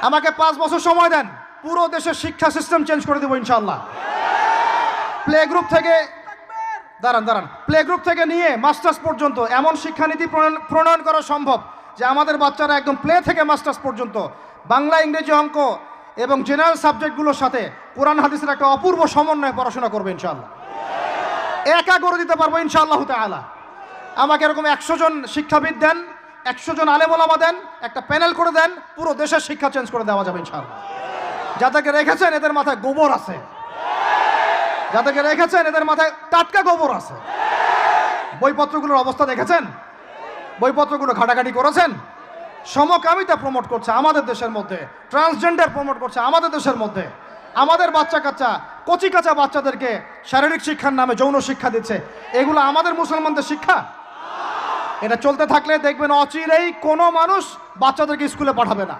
আমাকে 5 বছর সময় দেন, পুরো দেশের শিক্ষা সিস্টেম চেঞ্জ করে দেবো ইনশাআল্লাহ। প্লে গ্রুপ থেকে প্লে গ্রুপ থেকে নিয়ে মাস্টার্স পর্যন্ত এমন শিক্ষানীতি প্রণয়ন করা সম্ভব যে আমাদের বাচ্চারা একদম প্লে থেকে মাস্টার্স পর্যন্ত বাংলা, ইংরেজি, অঙ্ক এবং জেনারেল সাবজেক্টগুলোর সাথে কোরআন হাদিসের একটা অপূর্ব সমন্বয়ে পড়াশোনা করবে ইনশাআল্লাহ। একা করে দিতে পারবো ইনশাআল্লাহ তাআলা। আমাকে এরকম 100 জন শিক্ষাবিদ দেন, 100 জন আলেম ওলামা দেন, একটা প্যানেল করে দেন, পুরো দেশের শিক্ষা চেঞ্জ করে দেওয়া যাবে ইনশাআল্লাহ। যাদেরকে রেখেছেন এদের মাথায় গোবর আছে, যাদেরকে রেখেছেন এদের মাথায় টাটকা গোবর আছে। বইপত্রগুলোর অবস্থা দেখেছেন? বইপত্রগুলো ঘাটাঘাটি করেছেন? সমকামিতা প্রমোট করছে আমাদের দেশের মধ্যে, ট্রান্সজেন্ডার প্রমোট করছে আমাদের দেশের মধ্যে, আমাদের বাচ্চা কাচ্চা কচি কাঁচা বাচ্চাদেরকে শারীরিক শিক্ষার নামে যৌন শিক্ষা দিচ্ছে। এগুলো আমাদের মুসলমানদের শিক্ষা? এটা চলতে থাকলে দেখবেন অচিরেই কোনো মানুষ বাচ্চাদেরকে স্কুলে পাঠাবে না।